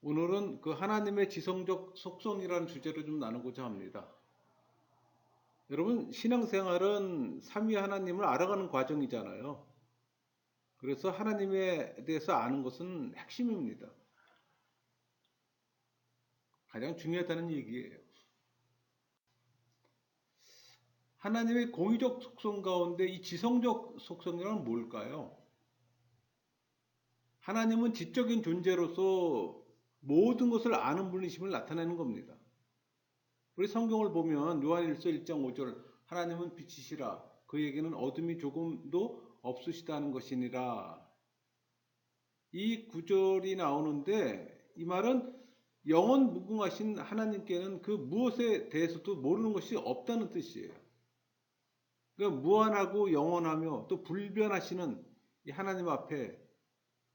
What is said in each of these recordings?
오늘은 그 하나님의 지성적 속성이라는 주제로 좀 나누고자 합니다. 여러분, 신앙생활은 삼위 하나님을 알아가는 과정이잖아요. 그래서 하나님에 대해서 아는 것은 핵심입니다. 가장 중요하다는 얘기예요. 하나님의 공의적 속성 가운데 이 지성적 속성이란 뭘까요? 하나님은 지적인 존재로서 모든 것을 아는 분이심을 나타내는 겁니다. 우리 성경을 보면 요한일서 1장 5절 하나님은 빛이시라 그에게는 어둠이 조금도 없으시다는 것이니라. 이 구절이 나오는데 이 말은 영원 무궁하신 하나님께는 그 무엇에 대해서도 모르는 것이 없다는 뜻이에요. 그러니까 무한하고 영원하며 또 불변하시는 이 하나님 앞에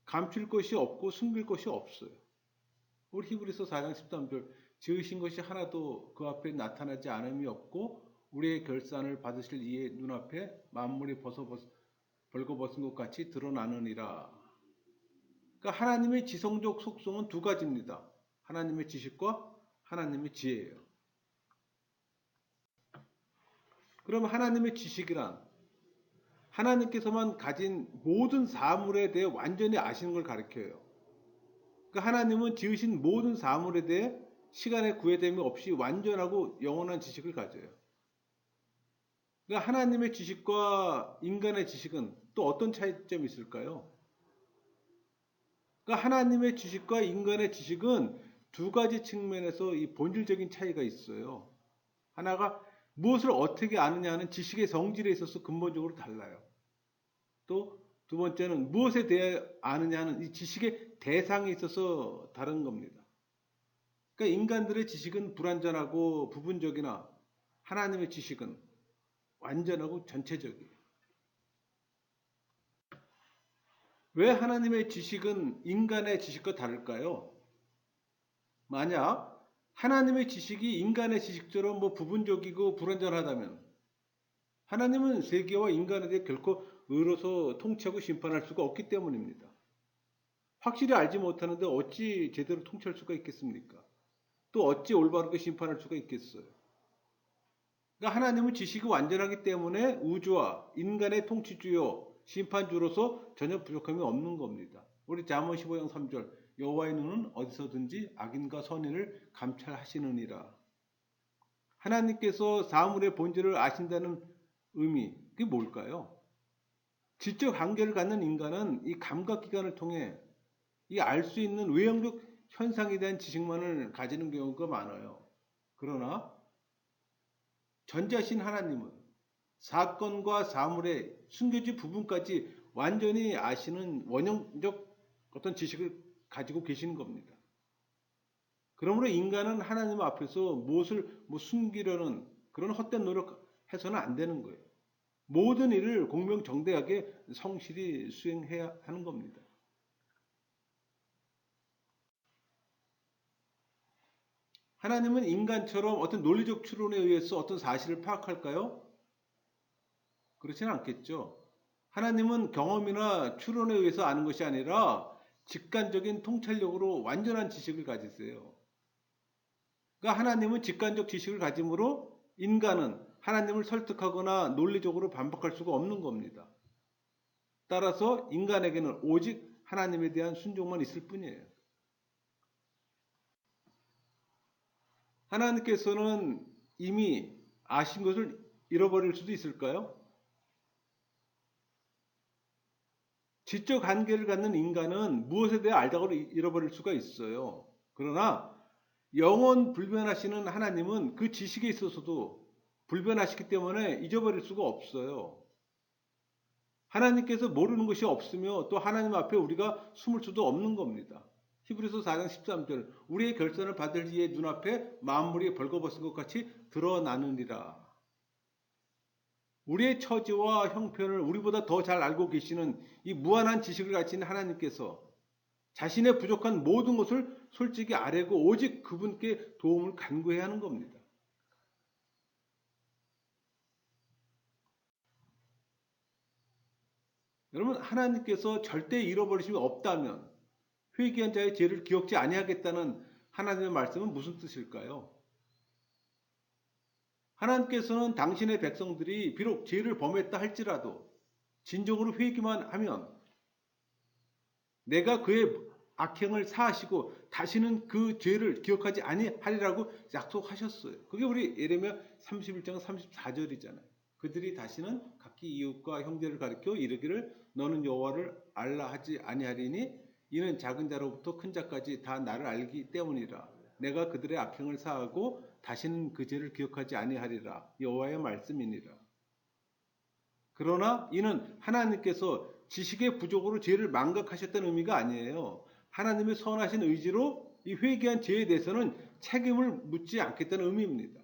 감출 것이 없고 숨길 것이 없어요. 우리 히브리서 4장 13절 지으신 것이 하나도 그 앞에 나타나지 않음이 없고 우리의 결산을 받으실 이의 눈앞에 만물이 벌거벗은 것 같이 드러나느니라. 그러니까 하나님의 지성적 속성은 두 가지입니다. 하나님의 지식과 하나님의 지혜예요. 그럼 하나님의 지식이란 하나님께서만 가진 모든 사물에 대해 완전히 아시는 걸 가리켜요. 그러니까 하나님은 지으신 모든 사물에 대해 시간의 구애됨이 없이 완전하고 영원한 지식을 가져요. 그러니까 하나님의 지식과 인간의 지식은 또 어떤 차이점이 있을까요? 그러니까 하나님의 지식과 인간의 지식은 두 가지 측면에서 이 본질적인 차이가 있어요. 하나가 무엇을 어떻게 아느냐 는 지식의 성질에 있어서 근본적으로 달라요. 또 두 번째는 무엇에 대해 아느냐는 이 지식의 대상에 있어서 다른 겁니다. 그러니까 인간들의 지식은 불완전하고 부분적이나 하나님의 지식은 완전하고 전체적이에요. 왜 하나님의 지식은 인간의 지식과 다를까요? 만약 하나님의 지식이 인간의 지식처럼 부분적이고 불완전하다면 하나님은 세계와 인간에 대해 결코 의로서 통치하고 심판할 수가 없기 때문입니다. 확실히 알지 못하는데 어찌 제대로 통치할 수가 있겠습니까? 또 어찌 올바르게 심판할 수가 있겠어요? 그러니까 하나님은 지식이 완전하기 때문에 우주와 인간의 통치주요 심판주로서 전혀 부족함이 없는 겁니다. 우리 잠언 15장 3절 여호와의 눈은 어디서든지 악인과 선인을 감찰하시느니라. 하나님께서 사물의 본질을 아신다는 의미 그게 뭘까요? 지적 한계를 갖는 인간은 이 감각기관을 통해 이 알 수 있는 외형적 현상에 대한 지식만을 가지는 경우가 많아요. 그러나 전지하신 하나님은 사건과 사물의 숨겨진 부분까지 완전히 아시는 원형적 어떤 지식을 가지고 계시는 겁니다. 그러므로 인간은 하나님 앞에서 무엇을 숨기려는 그런 헛된 노력해서는 안 되는 거예요. 모든 일을 공명정대하게 성실히 수행해야 하는 겁니다. 하나님은 인간처럼 어떤 논리적 추론에 의해서 어떤 사실을 파악할까요? 그렇지는 않겠죠. 하나님은 경험이나 추론에 의해서 아는 것이 아니라 직관적인 통찰력으로 완전한 지식을 가지세요. 그러니까 하나님은 직관적 지식을 가짐으로 인간은 하나님을 설득하거나 논리적으로 반박할 수가 없는 겁니다. 따라서 인간에게는 오직 하나님에 대한 순종만 있을 뿐이에요. 하나님께서는 이미 아신 것을 잃어버릴 수도 있을까요? 지적 한계를 갖는 인간은 무엇에 대해 알다고 잃어버릴 수가 있어요. 그러나 영원 불변하시는 하나님은 그 지식에 있어서도 불변하시기 때문에 잊어버릴 수가 없어요. 하나님께서 모르는 것이 없으며 또 하나님 앞에 우리가 숨을 수도 없는 겁니다. 히브리서 4장 13절 우리의 결산을 받을 이의 눈앞에 만물이 벌거벗은 것 같이 드러나느니라. 우리의 처지와 형편을 우리보다 더 잘 알고 계시는 이 무한한 지식을 가진 하나님께서 자신의 부족한 모든 것을 솔직히 아뢰고 오직 그분께 도움을 간구해야 하는 겁니다. 여러분 하나님께서 절대 잃어버리심이 없다면 회개한 자의 죄를 기억지 아니하겠다는 하나님의 말씀은 무슨 뜻일까요? 하나님께서는 당신의 백성들이 비록 죄를 범했다 할지라도 진정으로 회개만 하면 내가 그의 악행을 사하시고 다시는 그 죄를 기억하지 아니하리라고 약속하셨어요. 그게 우리 예레미야 31장 34절이잖아요. 그들이 다시는 각기 이웃과 형제를 가리켜 이르기를 너는 여호와를 알라 하지 아니하리니 이는 작은 자로부터 큰 자까지 다 나를 알기 때문이라. 내가 그들의 악행을 사하고 다시는 그 죄를 기억하지 아니하리라. 여호와의 말씀이니라. 그러나 이는 하나님께서 지식의 부족으로 죄를 망각하셨다는 의미가 아니에요. 하나님의 선하신 의지로 이 회개한 죄에 대해서는 책임을 묻지 않겠다는 의미입니다.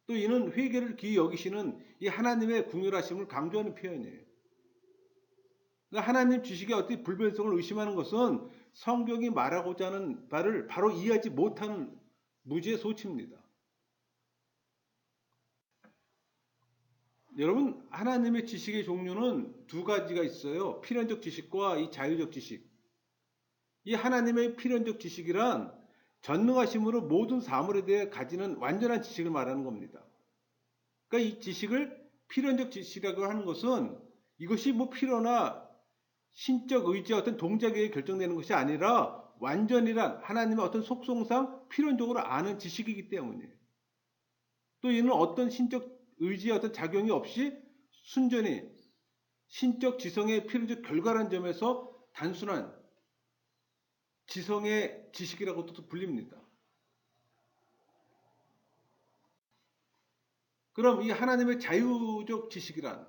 또 이는 회개를 기이 여기시는 이 하나님의 궁휼하심을 강조하는 표현이에요. 그러니까 하나님 지식의 어떤 불변성을 의심하는 것은 성경이 말하고자 하는 바를 바로 이해하지 못하는 무지의 소치입니다. 여러분, 하나님의 지식의 종류는 두 가지가 있어요. 필연적 지식과 이 자유적 지식. 이 하나님의 필연적 지식이란 전능하심으로 모든 사물에 대해 가지는 완전한 지식을 말하는 겁니다. 그러니까 이 지식을 필연적 지식이라고 하는 것은 이것이 뭐 필요나 신적 의지와 어떤 동작에 의해 결정되는 것이 아니라 완전이란 하나님의 어떤 속성상 필연적으로 아는 지식이기 때문이에요. 또 이는 어떤 신적 의지의 어떤 작용이 없이 순전히 신적 지성의 필연적 결과라는 점에서 단순한 지성의 지식이라고도 불립니다. 그럼 이 하나님의 자유적 지식이란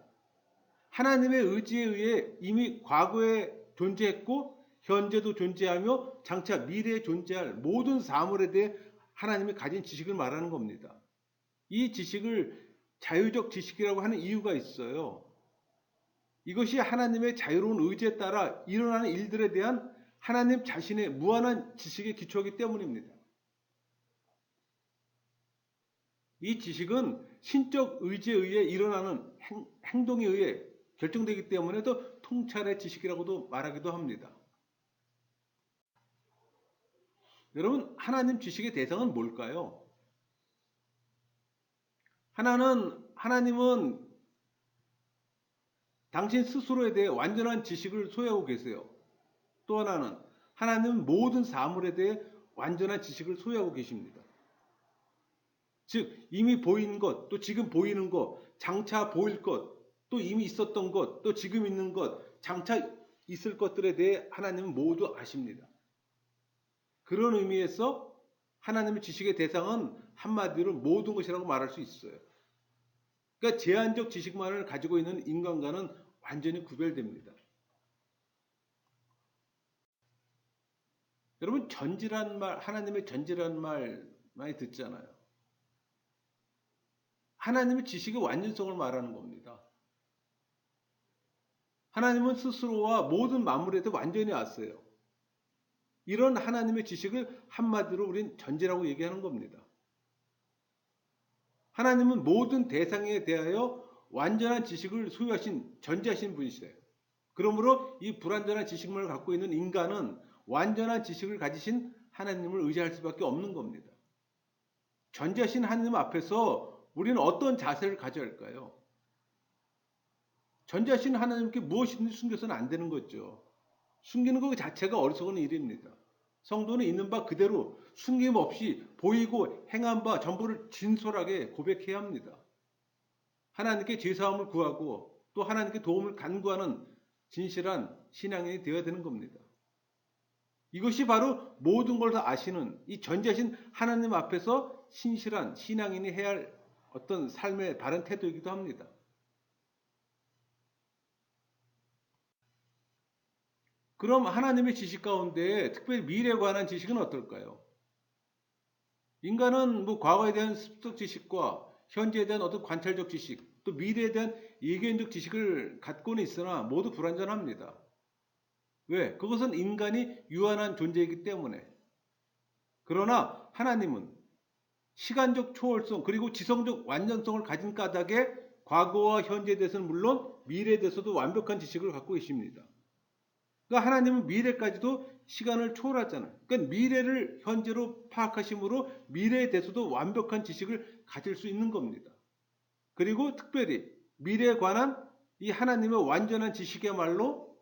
하나님의 의지에 의해 이미 과거에 존재했고 현재도 존재하며 장차 미래에 존재할 모든 사물에 대해 하나님이 가진 지식을 말하는 겁니다. 이 지식을 자유적 지식이라고 하는 이유가 있어요. 이것이 하나님의 자유로운 의지에 따라 일어나는 일들에 대한 하나님 자신의 무한한 지식에 기초하기 때문입니다. 이 지식은 신적 의지에 의해 일어나는 행동에 의해 결정되기 때문에 또 통찰의 지식이라고도 말하기도 합니다. 여러분, 하나님 지식의 대상은 뭘까요? 하나님은 당신 스스로에 대해 완전한 지식을 소유하고 계세요. 또 하나는 하나님은 모든 사물에 대해 완전한 지식을 소유하고 계십니다. 즉 이미 보이는 것, 또 지금 보이는 것, 장차 보일 것, 또 이미 있었던 것, 또 지금 있는 것, 장차 있을 것들에 대해 하나님은 모두 아십니다. 그런 의미에서 하나님의 지식의 대상은 한마디로 모든 것이라고 말할 수 있어요. 그러니까 제한적 지식만을 가지고 있는 인간과는 완전히 구별됩니다. 여러분, 전지란 말, 하나님의 전지란 말 많이 듣잖아요. 하나님의 지식의 완전성을 말하는 겁니다. 하나님은 스스로와 모든 만물에 대해 완전히 아세요. 이런 하나님의 지식을 한마디로 우린 전지라고 얘기하는 겁니다. 하나님은 모든 대상에 대하여 완전한 지식을 소유하신 전지하신 분이시래요. 그러므로 이 불완전한 지식만을 갖고 있는 인간은 완전한 지식을 가지신 하나님을 의지할 수밖에 없는 겁니다. 전지하신 하나님 앞에서 우리는 어떤 자세를 가져야 할까요? 전지하신 하나님께 무엇이든지 숨겨서는 안 되는 거죠. 숨기는 것 자체가 어리석은 일입니다. 성도는 있는 바 그대로 숨김없이 보이고 행한 바 전부를 진솔하게 고백해야 합니다. 하나님께 죄사함을 구하고 또 하나님께 도움을 간구하는 진실한 신앙인이 되어야 되는 겁니다. 이것이 바로 모든 걸 다 아시는 이 전지하신 하나님 앞에서 신실한 신앙인이 해야 할 어떤 삶의 바른 태도이기도 합니다. 그럼 하나님의 지식 가운데 특별히 미래에 관한 지식은 어떨까요? 인간은 뭐 과거에 대한 습득 지식과 현재에 대한 어떤 관찰적 지식, 또 미래에 대한 예견적 지식을 갖고는 있으나 모두 불완전합니다. 왜? 그것은 인간이 유한한 존재이기 때문에. 그러나 하나님은 시간적 초월성 그리고 지성적 완전성을 가진 까닭에 과거와 현재에 대해서는 물론 미래에 대해서도 완벽한 지식을 갖고 계십니다. 그러니까 하나님은 미래까지도 시간을 초월하잖아요. 그러니까 미래를 현재로 파악하심으로 미래에 대해서도 완벽한 지식을 가질 수 있는 겁니다. 그리고 특별히 미래에 관한 이 하나님의 완전한 지식이야말로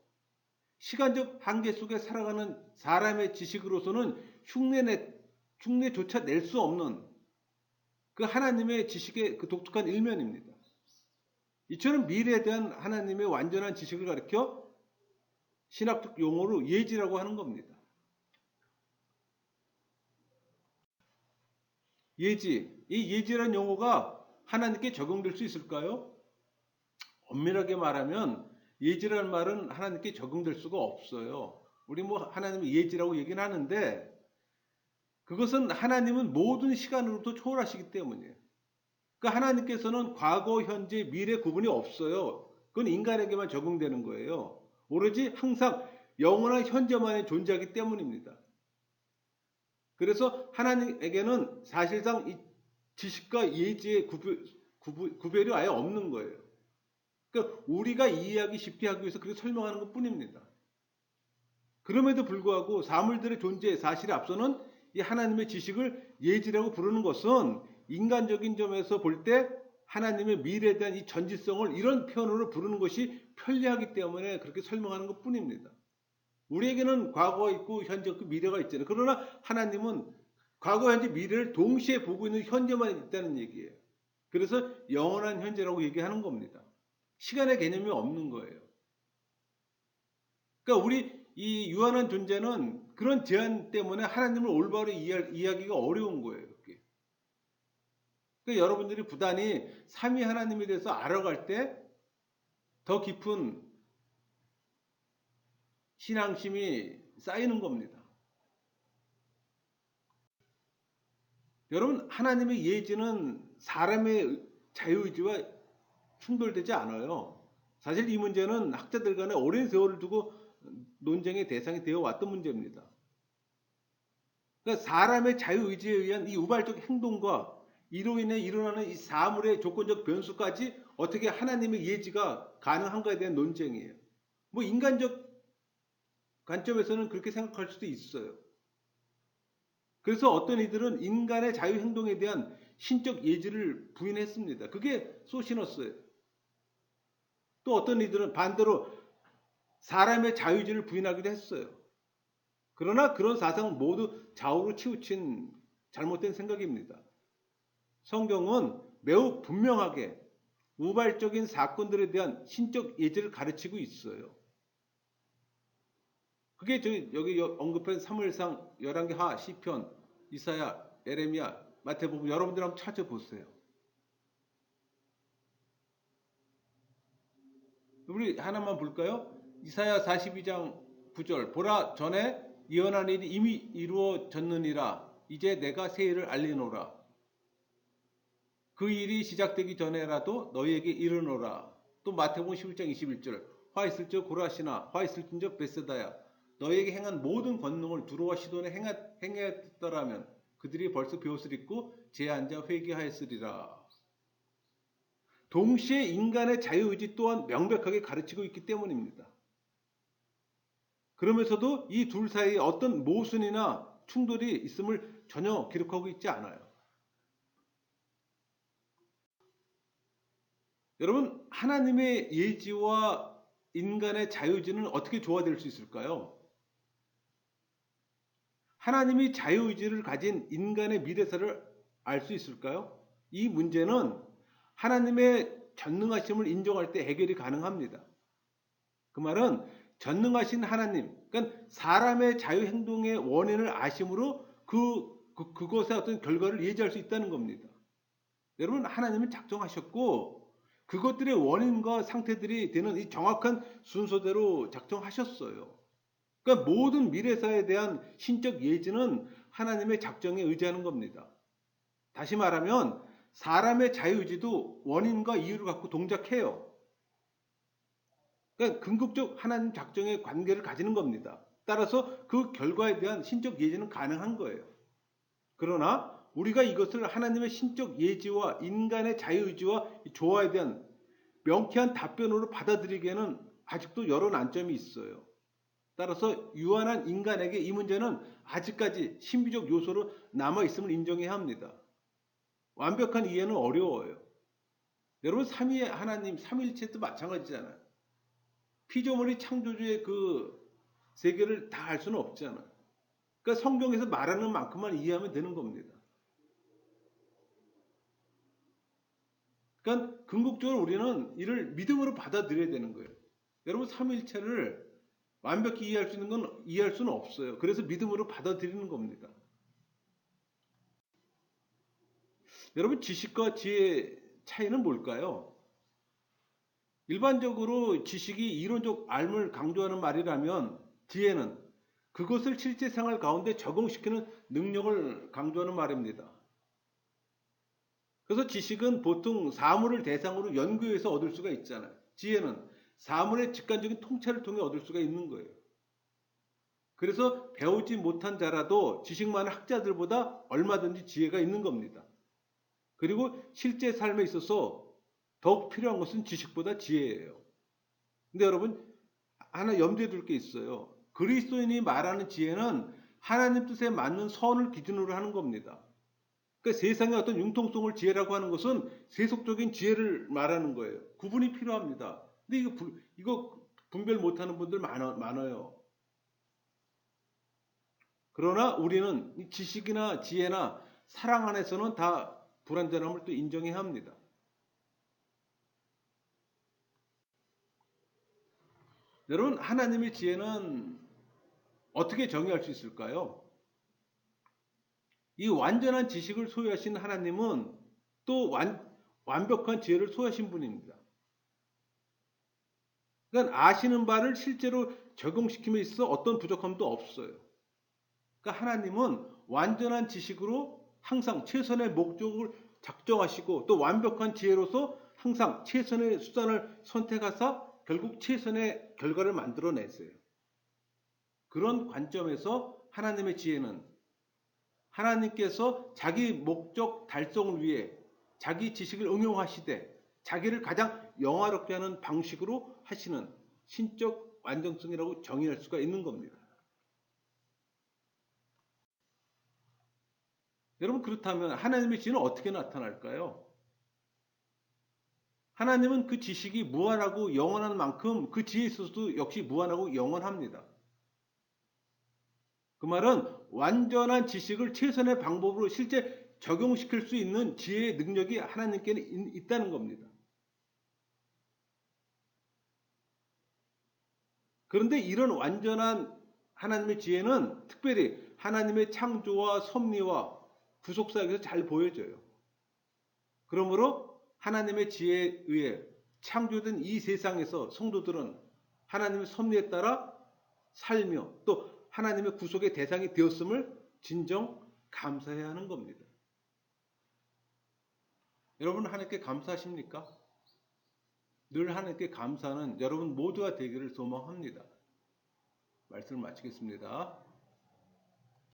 시간적 한계 속에 살아가는 사람의 지식으로서는 흉내조차 낼 수 없는 그 하나님의 지식의 그 독특한 일면입니다. 이처럼 미래에 대한 하나님의 완전한 지식을 가리켜 신학적 용어로 예지라고 하는 겁니다. 예지, 이 예지라는 용어가 하나님께 적용될 수 있을까요? 엄밀하게 말하면 예지라는 말은 하나님께 적용될 수가 없어요. 우리 뭐 하나님의 예지라고 얘기는 하는데 그것은 하나님은 모든 시간으로부터 초월하시기 때문이에요. 그러니까 하나님께서는 과거, 현재, 미래 구분이 없어요. 그건 인간에게만 적용되는 거예요. 오로지 항상 영원한 현재만에 존재하기 때문입니다. 그래서 하나님에게는 사실상 이 지식과 예지의 구별이 아예 없는 거예요. 그러니까 우리가 이해하기 쉽게 하기 위해서 그렇게 설명하는 것 뿐입니다. 그럼에도 불구하고 사물들의 존재 사실에 앞서는 이 하나님의 지식을 예지라고 부르는 것은 인간적인 점에서 볼 때 하나님의 미래에 대한 이 전지성을 이런 표현으로 부르는 것이 편리하기 때문에 그렇게 설명하는 것 뿐입니다. 우리에게는 과거가 있고 현재 있고 미래가 있잖아요. 그러나 하나님은 과거, 현재, 미래를 동시에 보고 있는 현재만 있다는 얘기예요. 그래서 영원한 현재라고 얘기하는 겁니다. 시간의 개념이 없는 거예요. 그러니까 우리 이 유한한 존재는 그런 제한 때문에 하나님을 올바로 이해하기가 어려운 거예요. 그러니까 여러분들이 부단히 삼위 하나님에 대해서 알아갈 때 더 깊은 신앙심이 쌓이는 겁니다. 여러분, 하나님의 예지는 사람의 자유의지와 충돌되지 않아요. 사실 이 문제는 학자들 간에 오랜 세월을 두고 논쟁의 대상이 되어 왔던 문제입니다. 그러니까 사람의 자유의지에 의한 이 우발적 행동과 이로 인해 일어나는 이 사물의 조건적 변수까지 어떻게 하나님의 예지가 가능한가에 대한 논쟁이에요. 뭐 인간적 관점에서는 그렇게 생각할 수도 있어요. 그래서 어떤 이들은 인간의 자유 행동에 대한 신적 예지를 부인했습니다. 그게 소시너스예요. 또 어떤 이들은 반대로 사람의 자유의지를 부인하기도 했어요. 그러나 그런 사상은 모두 좌우로 치우친 잘못된 생각입니다. 성경은 매우 분명하게 우발적인 사건들에 대한 신적 예지를 가르치고 있어요. 그게 여기 언급한 사무엘상, 열왕기하, 시편, 이사야, 예레미야, 마태복음 여러분들 한번 찾아보세요. 우리 하나만 볼까요? 이사야 42장 9절 보라 전에 예언한 일이 이미 이루어졌느니라 이제 내가 새 일을 알리노라. 그 일이 시작되기 전에라도 너희에게 이르노라. 또 마태복음 11장 21절 화 있을적 고라시나 화 있을진저 베세다야 너희에게 행한 모든 권능을 두로와 시돈에 행했더라면 그들이 벌써 베옷을 입고 제 앉아 회개하였으리라. 동시에 인간의 자유의지 또한 명백하게 가르치고 있기 때문입니다. 그러면서도 이 둘 사이에 어떤 모순이나 충돌이 있음을 전혀 기록하고 있지 않아요. 여러분, 하나님의 예지와 인간의 자유의지는 어떻게 조화될 수 있을까요? 하나님이 자유의지를 가진 인간의 미래사를 알 수 있을까요? 이 문제는 하나님의 전능하심을 인정할 때 해결이 가능합니다. 그 말은 전능하신 하나님, 그러니까 사람의 자유 행동의 원인을 아심으로 그것의 어떤 결과를 예지할 수 있다는 겁니다. 여러분, 하나님은 작정하셨고 그것들의 원인과 상태들이 되는 이 정확한 순서대로 작정하셨어요. 그러니까 모든 미래사에 대한 신적 예지는 하나님의 작정에 의지하는 겁니다. 다시 말하면 사람의 자유의지도 원인과 이유를 갖고 동작해요. 그러니까 궁극적 하나님 작정의 관계를 가지는 겁니다. 따라서 그 결과에 대한 신적 예지는 가능한 거예요. 그러나 우리가 이것을 하나님의 신적 예지와 인간의 자유의지와 조화에 대한 명쾌한 답변으로 받아들이기에는 아직도 여러 난점이 있어요. 따라서 유한한 인간에게 이 문제는 아직까지 신비적 요소로 남아있음을 인정해야 합니다. 완벽한 이해는 어려워요. 여러분 삼위의 하나님 삼일체도 마찬가지잖아요. 피조물이 창조주의 그 세계를 다 알 수는 없잖아요. 그러니까 성경에서 말하는 만큼만 이해하면 되는 겁니다. 그러니까 궁극적으로 우리는 이를 믿음으로 받아들여야 되는 거예요. 여러분 삼일체를 완벽히 이해할 수 있는 건 이해할 수는 없어요. 그래서 믿음으로 받아들이는 겁니다. 여러분 지식과 지혜의 차이는 뭘까요? 일반적으로 지식이 이론적 알을 강조하는 말이라면 지혜는 그것을 실제 생활 가운데 적용시키는 능력을 강조하는 말입니다. 그래서 지식은 보통 사물을 대상으로 연구해서 얻을 수가 있잖아요. 지혜는 사물의 직관적인 통찰을 통해 얻을 수가 있는 거예요. 그래서 배우지 못한 자라도 지식 많은 학자들보다 얼마든지 지혜가 있는 겁니다. 그리고 실제 삶에 있어서 더욱 필요한 것은 지식보다 지혜예요. 근데 여러분 하나 염두에 둘 게 있어요. 그리스도인이 말하는 지혜는 하나님 뜻에 맞는 선을 기준으로 하는 겁니다. 그러니까 세상의 어떤 융통성을 지혜라고 하는 것은 세속적인 지혜를 말하는 거예요. 구분이 필요합니다. 근데 이거 분별 못하는 분들 많아요. 그러나 우리는 지식이나 지혜나 사랑 안에서는 다 불완전함을 또 인정해야 합니다. 여러분 하나님의 지혜는 어떻게 정의할 수 있을까요? 이 완전한 지식을 소유하신 하나님은 또 완벽한 지혜를 소유하신 분입니다. 그러니까 아시는 바를 실제로 적용시킴에 있어 어떤 부족함도 없어요. 그러니까 하나님은 완전한 지식으로 항상 최선의 목적을 작정하시고 또 완벽한 지혜로서 항상 최선의 수단을 선택하사 결국 최선의 결과를 만들어내세요. 그런 관점에서 하나님의 지혜는 하나님께서 자기 목적 달성을 위해 자기 지식을 응용하시되 자기를 가장 영화롭게 하는 방식으로 하시는 신적 완전성이라고 정의할 수가 있는 겁니다. 여러분 그렇다면 하나님의 지혜는 어떻게 나타날까요? 하나님은 그 지식이 무한하고 영원한 만큼 그 지혜에 있어서도 역시 무한하고 영원합니다. 그 말은 완전한 지식을 최선의 방법으로 실제 적용시킬 수 있는 지혜의 능력이 하나님께는 있다는 겁니다. 그런데 이런 완전한 하나님의 지혜는 특별히 하나님의 창조와 섭리와 구속사역에서 잘 보여져요. 그러므로 하나님의 지혜에 의해 창조된 이 세상에서 성도들은 하나님의 섭리에 따라 살며 또 하나님의 구속의 대상이 되었음을 진정 감사해야 하는 겁니다. 여러분 하나님께 감사하십니까? 늘 하나님께 감사하는 여러분 모두가 되기를 소망합니다. 말씀을 마치겠습니다.